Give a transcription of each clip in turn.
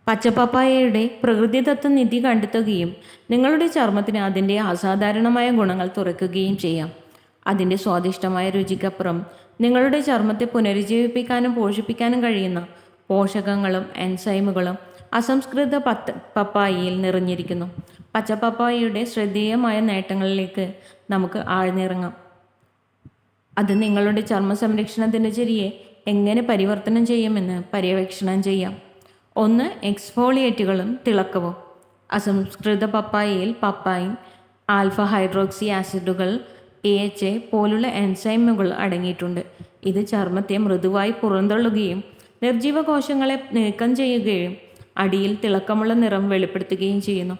പച്ചപ്പപ്പായയുടെ പ്രകൃതിദത്ത നിധി കണ്ടെത്തുകയും നിങ്ങളുടെ ചർമ്മത്തിന് അതിൻ്റെ അസാധാരണമായ ഗുണങ്ങൾ തുറക്കുകയും ചെയ്യാം. അതിൻ്റെ സ്വാദിഷ്ടമായ രുചിക്കപ്പുറം നിങ്ങളുടെ ചർമ്മത്തെ പുനരുജ്ജീവിപ്പിക്കാനും പോഷിപ്പിക്കാനും കഴിയുന്ന പോഷകങ്ങളും എൻസൈമുകളും അസംസ്കൃത പപ്പായയിൽ നിറഞ്ഞിരിക്കുന്നു. പച്ചപ്പപ്പായയുടെ ശ്രദ്ധേയമായ നേട്ടങ്ങളിലേക്ക് നമുക്ക് ആഴ്ന്നിറങ്ങാം. അത് നിങ്ങളുടെ ചർമ്മ സംരക്ഷണ ദിനചര്യയെ എങ്ങനെ പരിവർത്തനം ചെയ്യുമെന്ന് പര്യവേക്ഷണം ചെയ്യാം. 1. എക്സ്ഫോളിയേറ്റുകളും തിളക്കവും. അസംസ്കൃത പപ്പായയിൽ പപ്പായിൻ, ആൽഫ ഹൈഡ്രോക്സി ആസിഡുകൾ, AHA പോലുള്ള എൻസൈമുകൾ അടങ്ങിയിട്ടുണ്ട്. ഇത് ചർമ്മത്തെ മൃദുവായി പുറന്തള്ളുകയും നിർജ്ജീവ കോശങ്ങളെ നീക്കം ചെയ്യുകയും അടിയിൽ തിളക്കമുള്ള നിറം വെളിപ്പെടുത്തുകയും ചെയ്യുന്നു.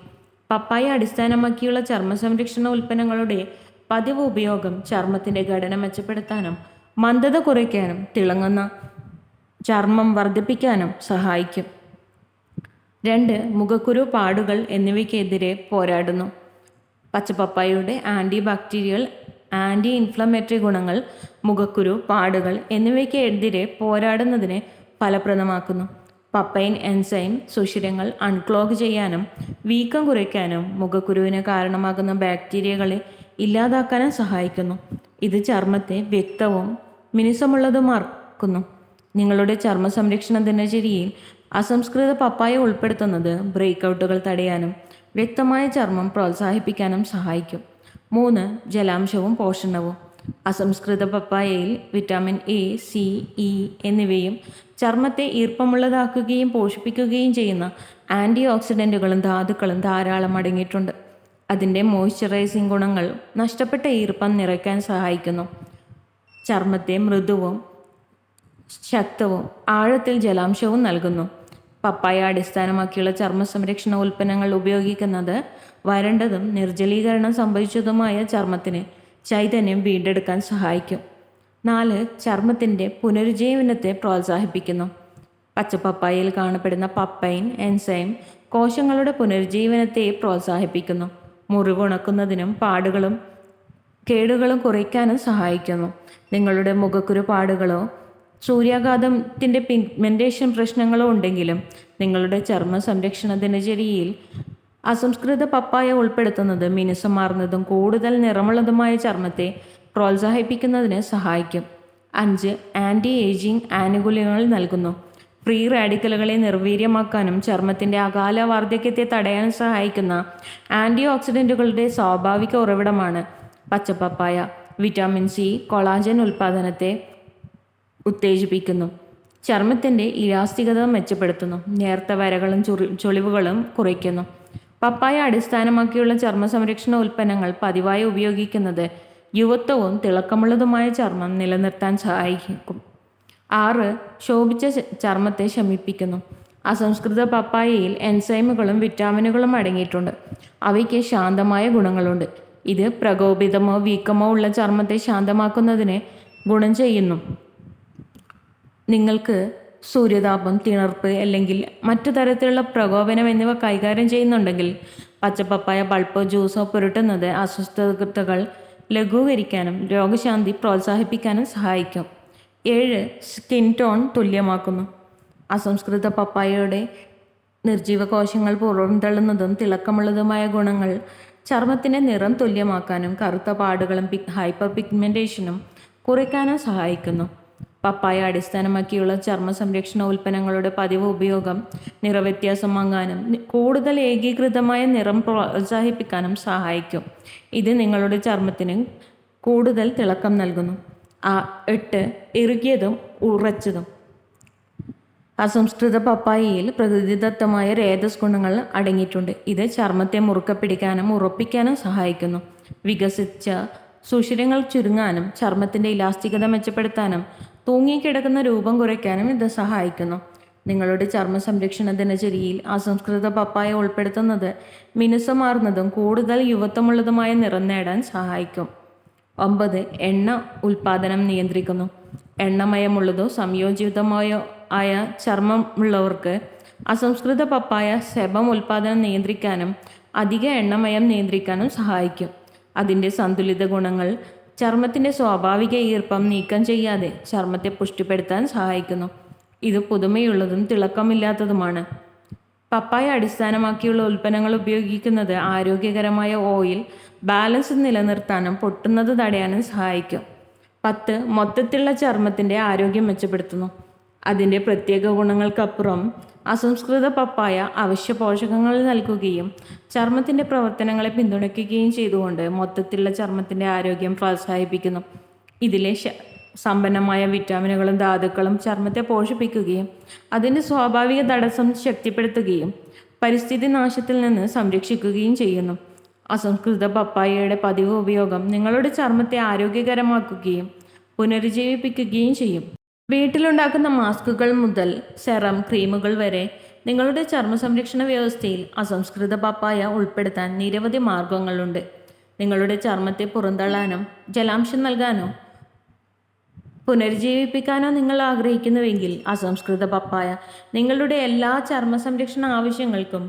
പപ്പായ അടിസ്ഥാനമാക്കിയുള്ള ചർമ്മ സംരക്ഷണ ഉൽപ്പന്നങ്ങളുടെ പതിവ് ഉപയോഗം ചർമ്മത്തിൻ്റെ ഘടന മെച്ചപ്പെടുത്താനും മന്ദത കുറയ്ക്കാനും തിളങ്ങുന്ന ചർമ്മം വർദ്ധിപ്പിക്കാനും സഹായിക്കും. 2. മുഖക്കുരു, പാടുകൾ എന്നിവയ്ക്കെതിരെ പോരാടുന്നു. പച്ചപ്പപ്പായയുടെ ആൻറ്റി ബാക്ടീരിയൽ, ആൻറ്റി ഇൻഫ്ലമേറ്ററി ഗുണങ്ങൾ മുഖക്കുരു, പാടുകൾ എന്നിവയ്ക്കെതിരെ പോരാടുന്നതിനെ ഫലപ്രദമാക്കുന്നു. പപ്പൈൻ എൻസൈം സുഷിരങ്ങൾ അൺക്ലോഗ് ചെയ്യാനും വീക്കം കുറയ്ക്കാനും മുഖക്കുരുവിന് കാരണമാകുന്ന ബാക്ടീരിയകളെ ഇല്ലാതാക്കാനും സഹായിക്കുന്നു. ഇത് ചർമ്മത്തെ വ്യക്തവും മിനുസമുള്ളതുമാക്കുന്നു. നിങ്ങളുടെ ചർമ്മ സംരക്ഷണ ദിനചര്യയിൽ അസംസ്കൃത പപ്പായ ഉൾപ്പെടുത്തുന്നത് ബ്രേക്കൗട്ടുകൾ തടയാനും വ്യക്തമായ ചർമ്മം പ്രോത്സാഹിപ്പിക്കാനും സഹായിക്കും. 3. ജലാംശവും പോഷണവും. അസംസ്കൃത പപ്പായയിൽ വിറ്റാമിൻ A, C, E എന്നിവയും ചർമ്മത്തെ ഈർപ്പമുള്ളതാക്കുകയും പോഷിപ്പിക്കുകയും ചെയ്യുന്ന ആൻറ്റി ഓക്സിഡൻറ്റുകളും ധാതുക്കളും ധാരാളം അടങ്ങിയിട്ടുണ്ട്. അതിൻ്റെ മോയ്സ്ചറൈസിംഗ് ഗുണങ്ങൾ നഷ്ടപ്പെട്ട ഈർപ്പം നിറയ്ക്കാൻ സഹായിക്കുന്നു. ചർമ്മത്തെ മൃദുവും ശക്തവും ആഴത്തിൽ ജലാംശവും നൽകുന്നു. പപ്പായ അടിസ്ഥാനമാക്കിയുള്ള ചർമ്മ സംരക്ഷണ ഉൽപ്പന്നങ്ങൾ ഉപയോഗിക്കുന്നത് വരണ്ടതും നിർജ്ജലീകരണം സംഭവിച്ചതുമായ ചർമ്മത്തിന് ചൈതന്യം വീണ്ടെടുക്കാൻ സഹായിക്കും. 4. ചർമ്മത്തിൻ്റെ പുനരുജ്ജീവനത്തെ പ്രോത്സാഹിപ്പിക്കുന്നു. പച്ചപ്പപ്പായയിൽ കാണപ്പെടുന്ന പപ്പൈൻ എൻസൈം കോശങ്ങളുടെ പുനരുജ്ജീവനത്തെ പ്രോത്സാഹിപ്പിക്കുന്നു. മുറിവുണക്കുന്നതിനും പാടുകളും കേടുകളും കുറയ്ക്കാനും സഹായിക്കുന്നു. നിങ്ങളുടെ മുഖക്കുരു, പാടുകളോ സൂര്യാഘാതത്തിൻ്റെ പിഗ്മെൻറ്റേഷൻ പ്രശ്നങ്ങളോ ഉണ്ടെങ്കിലും നിങ്ങളുടെ ചർമ്മ സംരക്ഷണ ദിനചര്യയിൽ അസംസ്കൃത പപ്പായ ഉൾപ്പെടുത്തുന്നത് മിനുസമാർന്നതും കൂടുതൽ നിറമുള്ളതുമായ ചർമ്മത്തെ പ്രോത്സാഹിപ്പിക്കുന്നതിന് സഹായിക്കും. 5. ആൻറ്റി ഏജിംഗ് ആനുകൂല്യങ്ങൾ നൽകുന്നു. ഫ്രീ റാഡിക്കലുകളെ നിർവീര്യമാക്കാനും ചർമ്മത്തിൻ്റെ അകാല വാർദ്ധക്യത്തെ തടയാനും സഹായിക്കുന്ന ആൻറ്റി ഓക്സിഡൻറ്റുകളുടെ സ്വാഭാവിക ഉറവിടമാണ് പച്ചപ്പപ്പായ. വിറ്റാമിൻ C കൊളാജൻ ഉൽപ്പാദനത്തെ ഉത്തേജിപ്പിക്കുന്നു. ചർമ്മത്തിൻ്റെ ഇലാസ്തികത മെച്ചപ്പെടുത്തുന്നു. നേർത്ത വരകളും ചുളിവുകളും കുറയ്ക്കുന്നു. പപ്പായ അടിസ്ഥാനമാക്കിയുള്ള ചർമ്മ സംരക്ഷണ ഉൽപ്പന്നങ്ങൾ പതിവായി ഉപയോഗിക്കുന്നത് യുവത്വവും തിളക്കമുള്ളതുമായ ചർമ്മം നിലനിർത്താൻ സഹായിക്കും. 6. ശോഭിച്ച ചർമ്മത്തെ ശമിപ്പിക്കുന്നു. അസംസ്കൃത പപ്പായയിൽ എൻസൈമുകളും വിറ്റാമിനുകളും അടങ്ങിയിട്ടുണ്ട്. അവയ്ക്ക് ശാന്തമായ ഗുണങ്ങളുണ്ട്. ഇത് പ്രകോപിതമോ വീക്കമോ ഉള്ള ചർമ്മത്തെ ശാന്തമാക്കുന്നതിന് ഗുണം ചെയ്യുന്നു. നിങ്ങൾക്ക് സൂര്യതാപം, തിണർപ്പ് അല്ലെങ്കിൽ മറ്റു തരത്തിലുള്ള പ്രകോപനം എന്നിവ കൈകാര്യം ചെയ്യുന്നുണ്ടെങ്കിൽ പച്ചപ്പപ്പായ പൾപ്പോ ജ്യൂസോ പുരട്ടുന്നത് അസ്വസ്ഥതകൾ ലഘൂകരിക്കാനും രോഗശാന്തി പ്രോത്സാഹിപ്പിക്കാനും സഹായിക്കും. 7. സ്കിൻ ടോൺ തുല്യമാക്കുന്നു. അസംസ്കൃത പപ്പായയുടെ നിർജ്ജീവ കോശങ്ങൾ പുറന്തള്ളുന്നതും തിളക്കമുള്ളതുമായ ഗുണങ്ങൾ ചർമ്മത്തിൻ്റെ നിറം തുല്യമാക്കാനും കറുത്ത പാടുകളും ഹൈപ്പർ പിഗ്മെൻറ്റേഷനും കുറയ്ക്കാനും സഹായിക്കുന്നു. പപ്പായ അടിസ്ഥാനമാക്കിയുള്ള ചർമ്മ സംരക്ഷണ ഉൽപ്പന്നങ്ങളുടെ പതിവ് ഉപയോഗം നിറവ്യത്യാസം വാങ്ങാനും കൂടുതൽ ഏകീകൃതമായ നിറം പ്രോത്സാഹിപ്പിക്കാനും സഹായിക്കും. ഇത് നിങ്ങളുടെ ചർമ്മത്തിന് കൂടുതൽ തിളക്കം നൽകുന്നു. 8. ഇറുകിയതും ഉറച്ചതും. അസംസ്കൃത പപ്പായയിൽ പ്രകൃതിദത്തമായ രേതസ് ഗുണങ്ങൾ അടങ്ങിയിട്ടുണ്ട്. ഇത് ചർമ്മത്തെ മുറുക്കെ പിടിക്കാനും ഉറപ്പിക്കാനും സഹായിക്കുന്നു. വികസിച്ച സുഷിരങ്ങൾ ചുരുങ്ങാനും ചർമ്മത്തിൻ്റെ ഇലാസ്തികത മെച്ചപ്പെടുത്താനും തൂങ്ങിക്കിടക്കുന്ന രൂപം കുറയ്ക്കാനും ഇത് സഹായിക്കുന്നു. നിങ്ങളുടെ ചർമ്മ സംരക്ഷണ ദിനചര്യയിൽ അസംസ്കൃത പപ്പായ ഉൾപ്പെടുത്തുന്നത് മിനുസമാർന്നതും കൂടുതൽ യുവത്വമുള്ളതുമായ നിറം നേടാൻ സഹായിക്കും. 9. എണ്ണ ഉൽപ്പാദനം നിയന്ത്രിക്കുന്നു. എണ്ണമയമുള്ളതോ സംയോജിതമായോ ആയ ചർമ്മമുള്ളവർക്ക് അസംസ്കൃത പപ്പായ സെബം ഉൽപ്പാദനം നിയന്ത്രിക്കാനും അധിക എണ്ണമയം നിയന്ത്രിക്കാനും സഹായിക്കും. അതിൻ്റെ സന്തുലിത ഗുണങ്ങൾ ചർമ്മത്തിൻ്റെ സ്വാഭാവിക ഈർപ്പം നീക്കം ചെയ്യാതെ ചർമ്മത്തെ പുഷ്ടിപ്പെടുത്താൻ സഹായിക്കുന്നു. ഇത് പുതുമയുള്ളതും തിളക്കമില്ലാത്തതുമാണ്. പപ്പായ അടിസ്ഥാനമാക്കിയുള്ള ഉൽപ്പന്നങ്ങൾ ഉപയോഗിക്കുന്നത് ആരോഗ്യകരമായ ഓയിൽ ബാലൻസ് നിലനിർത്താനും പൊട്ടുന്നത് തടയാനും സഹായിക്കും. 10. മൊത്തത്തിലുള്ള ചർമ്മത്തിൻ്റെ ആരോഗ്യം മെച്ചപ്പെടുത്തുന്നു. അതിൻ്റെ പ്രത്യേക ഗുണങ്ങൾക്കപ്പുറം അസംസ്കൃത പപ്പായ അവശ്യ പോഷകങ്ങൾ നൽകുകയും ചർമ്മത്തിൻ്റെ പ്രവർത്തനങ്ങളെ പിന്തുണയ്ക്കുകയും ചെയ്തുകൊണ്ട് മൊത്തത്തിലുള്ള ചർമ്മത്തിൻ്റെ ആരോഗ്യം പ്രോത്സാഹിപ്പിക്കുന്നു. ഇതിലെ സമ്പന്നമായ വിറ്റാമിനുകളും ധാതുക്കളും ചർമ്മത്തെ പോഷിപ്പിക്കുകയും അതിൻ്റെ സ്വാഭാവിക തടസ്സം ശക്തിപ്പെടുത്തുകയും പരിസ്ഥിതി നാശത്തിൽ നിന്ന് സംരക്ഷിക്കുകയും ചെയ്യുന്നു. അസംസ്കൃത പപ്പായയുടെ പതിവ് ഉപയോഗം നിങ്ങളുടെ ചർമ്മത്തെ ആരോഗ്യകരമാക്കുകയും പുനരുജ്ജീവിപ്പിക്കുകയും ചെയ്യും. വീട്ടിലുണ്ടാക്കുന്ന മാസ്കുകൾ മുതൽ സെറം ക്രീമുകൾ വരെ നിങ്ങളുടെ ചർമ്മ സംരക്ഷണ വ്യവസ്ഥയിൽ അസംസ്കൃത പപ്പായ ഉൾപ്പെടുത്താൻ നിരവധി മാർഗങ്ങളുണ്ട്. നിങ്ങളുടെ ചർമ്മത്തെ പുറന്തള്ളാനോ ജലാംശം നൽകാനോ പുനരുജ്ജീവിപ്പിക്കാനോ നിങ്ങൾ ആഗ്രഹിക്കുന്നുവെങ്കിൽ അസംസ്കൃത പപ്പായ നിങ്ങളുടെ എല്ലാ ചർമ്മ സംരക്ഷണ ആവശ്യങ്ങൾക്കും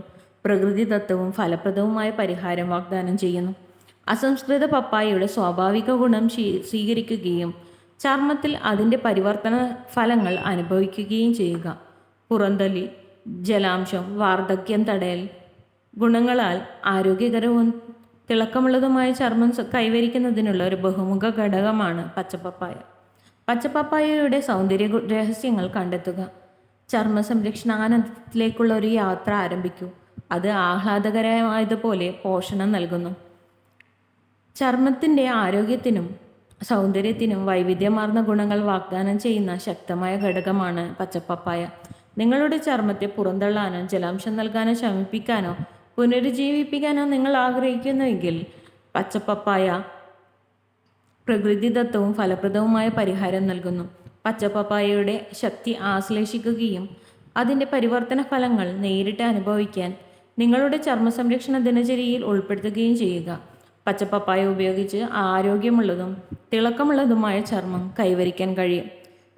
പ്രകൃതിദത്തവും ഫലപ്രദവുമായ പരിഹാരം വാഗ്ദാനം ചെയ്യുന്നു. അസംസ്കൃത പപ്പായയുടെ സ്വാഭാവിക ഗുണം സ്വീകരിക്കുകയും ചർമ്മത്തിൽ അതിൻ്റെ പരിവർത്തന ഫലങ്ങൾ അനുഭവിക്കുകയും ചെയ്യുക. പുറന്തള്ളി, ജലാംശം, വാർദ്ധക്യം തടയൽ ഗുണങ്ങളാൽ ആരോഗ്യകരവും തിളക്കമുള്ളതുമായ ചർമ്മം കൈവരിക്കുന്നതിനുള്ള ഒരു ബഹുമുഖ ഘടകമാണ് പച്ചപ്പപ്പായ. പച്ചപ്പപ്പായയുടെ സൗന്ദര്യ രഹസ്യങ്ങൾ കണ്ടെത്തുക. ചർമ്മ സംരക്ഷണ ആനന്ദത്തിലേക്കുള്ള ഒരു യാത്ര ആരംഭിക്കൂ. അത് ആഹ്ലാദകരമായതുപോലെ പോഷണം നൽകുന്നു. ചർമ്മത്തിൻ്റെ ആരോഗ്യത്തിനും സൗന്ദര്യത്തിനും വൈവിധ്യമാർന്ന ഗുണങ്ങൾ വാഗ്ദാനം ചെയ്യുന്ന ശക്തമായ ഘടകമാണ് പച്ചപ്പപ്പായ. നിങ്ങളുടെ ചർമ്മത്തെ പുറന്തള്ളാനോ ജലാംശം നൽകാനോ ശമിപ്പിക്കാനോ പുനരുജ്ജീവിപ്പിക്കാനോ നിങ്ങൾ ആഗ്രഹിക്കുന്നുവെങ്കിൽ പച്ചപ്പപ്പായ പ്രകൃതിദത്തവും ഫലപ്രദവുമായ പരിഹാരം നൽകുന്നു. പച്ചപ്പപ്പായയുടെ ശക്തി ആശ്ലേഷിക്കുകയും അതിൻ്റെ പരിവർത്തന ഫലങ്ങൾ നേരിട്ട് അനുഭവിക്കാൻ നിങ്ങളുടെ ചർമ്മ സംരക്ഷണ ദിനചര്യയിൽ ഉൾപ്പെടുത്തുകയും ചെയ്യുക. പച്ചപ്പപ്പായ ഉപയോഗിച്ച് ആരോഗ്യമുള്ളതും തിളക്കമുള്ളതുമായ ചർമ്മം കൈവരിക്കാൻ കഴിയും.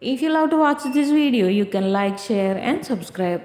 If you love to watch this video, you can like, share and subscribe.